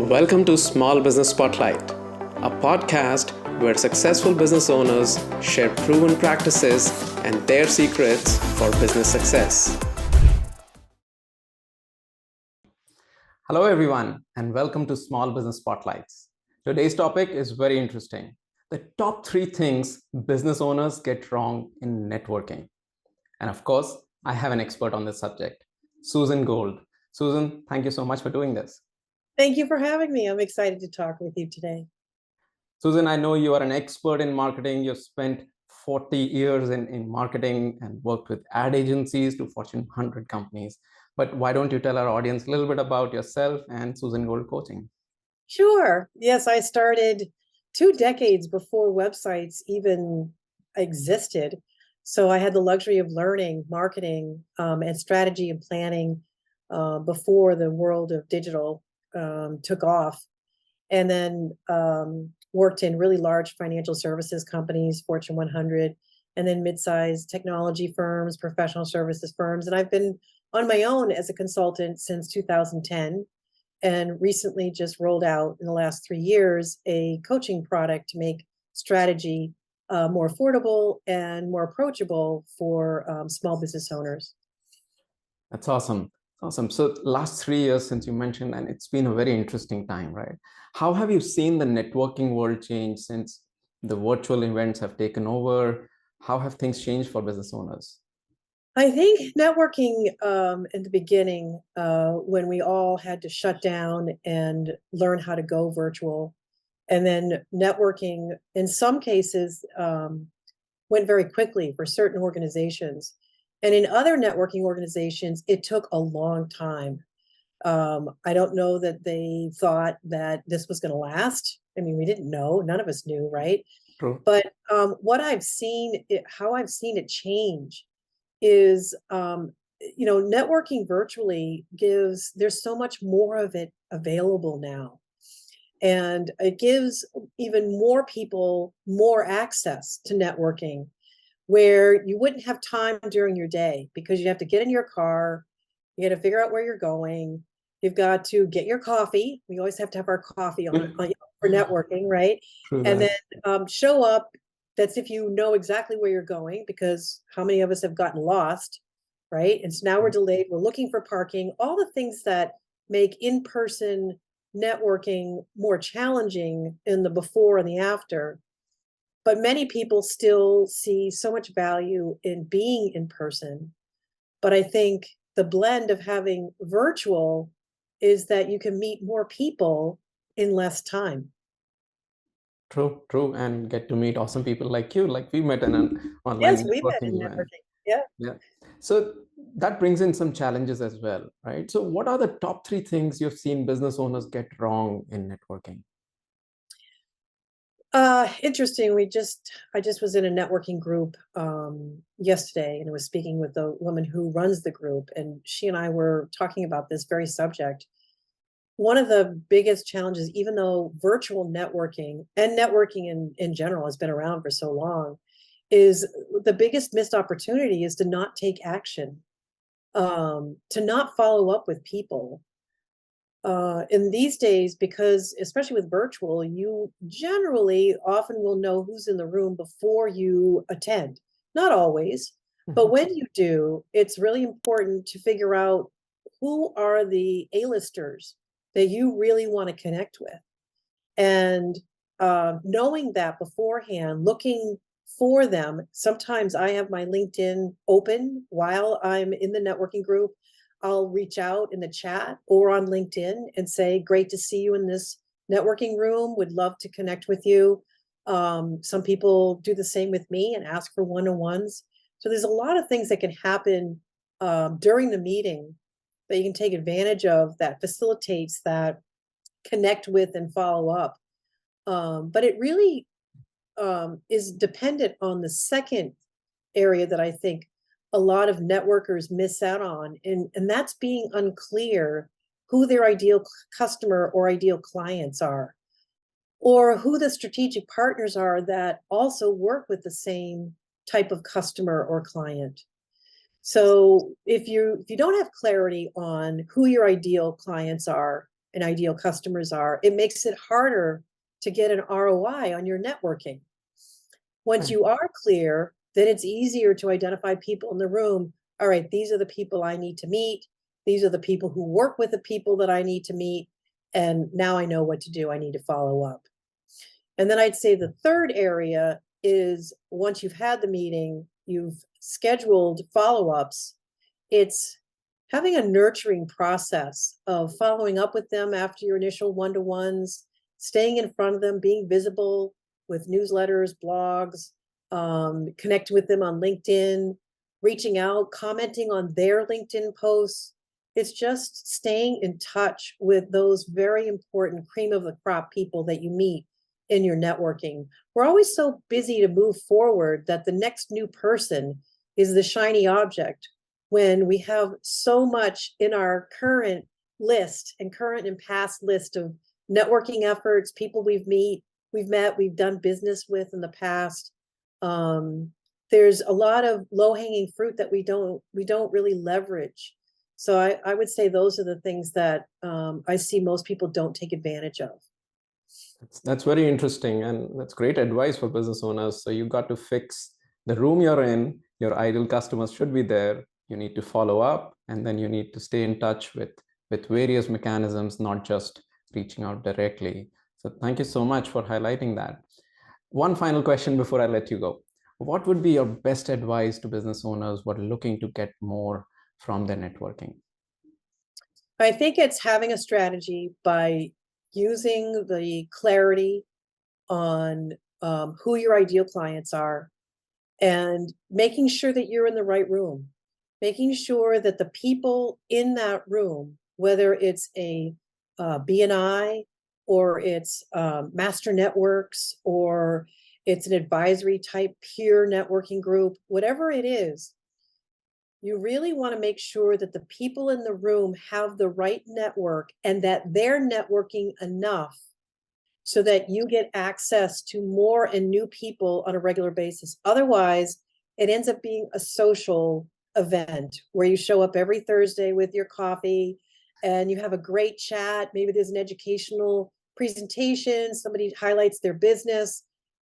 Welcome to Small Business Spotlight, a podcast where successful business owners share proven practices and their secrets for business success. Hello, everyone, and welcome to Small Business Spotlights. Today's topic is very interesting. The top 3 things business owners get wrong in networking. And of course, I have an expert on this subject, Susan Gold. Susan, thank you so much for doing this. Thank you for having me. I'm excited to talk with you today. Susan, I know you are an expert in marketing. You've spent 40 years in marketing and worked with ad agencies to Fortune 100 companies. But why don't you tell our audience a little bit about yourself and Susan Gold Coaching? Sure. Yes, I started 2 decades before websites even existed. So I had the luxury of learning marketing and strategy and planning before the world of digital took off. And then worked in really large financial services companies, Fortune 100, and then mid-sized technology firms, professional services firms. And I've been on my own as a consultant since 2010, and recently just rolled out in the last 3 years a coaching product to make strategy more affordable and more approachable for small business owners. That's awesome. Awesome. So last 3 years since you mentioned, and it's been a very interesting time, right? How have you seen the networking world change since the virtual events have taken over? How have things changed for business owners? I think networking in the beginning, when we all had to shut down and learn how to go virtual, and then networking in some cases went very quickly for certain organizations. And in other networking organizations, it took a long time. I don't know that they thought that this was going to last. I mean, we didn't know. None of us knew, right? True. But what I've seen, how I've seen it change is, networking virtually there's so much more of it available now. And it gives even more people more access to networking, where you wouldn't have time during your day because you have to get in your car, you got to figure out where you're going, you've got to get your coffee. We always have to have our coffee on for networking, right? True And that. then show up. That's if you know exactly where you're going, because how many of us have gotten lost, right? And so now we're delayed, we're looking for parking, all the things that make in-person networking more challenging in the before and the after. But many people still see so much value in being in person. But I think the blend of having virtual is that you can meet more people in less time. True, true, and get to meet awesome people like you, like we met in an Yes, online we met in networking event. networking. Yeah. Yeah. So that brings in some challenges as well, right? So what are the top 3 things you've seen business owners get wrong in networking? Interesting. I just was in a networking group yesterday, and I was speaking with the woman who runs the group, and she and I were talking about this very subject. One of the biggest challenges, even though virtual networking and networking in general has been around for so long, is the biggest missed opportunity is to not take action, to not follow up with people. In these days, because especially with virtual, you generally often will know who's in the room before you attend. Not always, but when you do, it's really important to figure out who are the A-listers that you really want to connect with. And knowing that beforehand, looking for them. Sometimes I have my LinkedIn open while I'm in the networking group. I'll reach out in the chat or on LinkedIn and say, great to see you in this networking room. Would love to connect with you. Some people do the same with me and ask for one-on-ones. So there's a lot of things that can happen during the meeting that you can take advantage of that facilitates that connect with and follow up. But it really is dependent on the second area that I think a lot of networkers miss out on, and that's being unclear who their ideal customer or ideal clients are, or who the strategic partners are that also work with the same type of customer or client. So if you don't have clarity on who your ideal clients are, and ideal customers are, it makes it harder to get an ROI on your networking. Once you are clear, then it's easier to identify people in the room. All right, these are the people I need to meet. These are the people who work with the people that I need to meet. And now I know what to do. I need to follow up. And then I'd say the third area is once you've had the meeting, you've scheduled follow-ups, it's having a nurturing process of following up with them after your initial one-to-ones, staying in front of them, being visible with newsletters, blogs, connecting with them on LinkedIn, reaching out, commenting on their LinkedIn posts. It's just staying in touch with those very important cream of the crop people that you meet in your networking. We're always so busy to move forward that the next new person is the shiny object when we have so much in our current list and current and past list of networking efforts, people we've met, we've done business with in the past. There's a lot of low-hanging fruit that we don't really leverage. So I would say those are the things that I see most people don't take advantage of. That's very interesting, and that's great advice for business owners. So you got to fix the room you're in. Your ideal customers should be there. You need to follow up, and then you need to stay in touch with various mechanisms, not just reaching out directly. So thank you so much for highlighting that. One final question before I let you go. What would be your best advice to business owners who are looking to get more from their networking? I think it's having a strategy by using the clarity on who your ideal clients are and making sure that you're in the right room, making sure that the people in that room, whether it's a BNI or it's Master Networks or it's an advisory type peer networking group, whatever it is, you really want to make sure that the people in the room have the right network and that they're networking enough so that you get access to more and new people on a regular basis. Otherwise, it ends up being a social event where you show up every Thursday with your coffee and you have a great chat. Maybe there's an educational presentation, somebody highlights their business,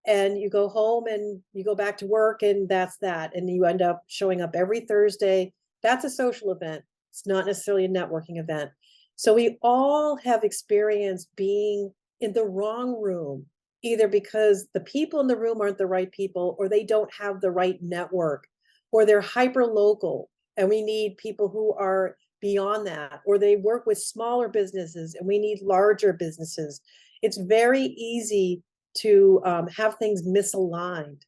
and you go home and you go back to work, and that's that. And you end up showing up every Thursday. That's a social event. It's not necessarily a networking event. So we all have experienced being in the wrong room, either because the people in the room aren't the right people, or they don't have the right network, or they're hyper local and we need people who are beyond that, or they work with smaller businesses and we need larger businesses. It's very easy to have things misaligned.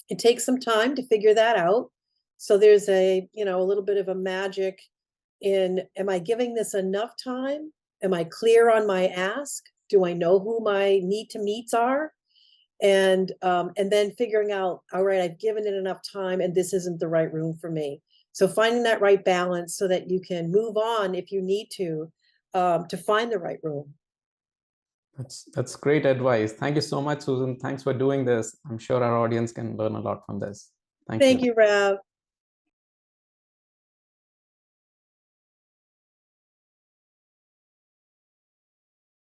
It takes some time to figure that out. So there's a little bit of a magic in, am I giving this enough time? Am I clear on my ask? Do I know who my need to meets are? And then figuring out, all right, I've given it enough time and this isn't the right room for me. So finding that right balance so that you can move on if you need to find the right room. That's great advice. Thank you so much, Susan. Thanks for doing this. I'm sure our audience can learn a lot from this. Thank you, Rav.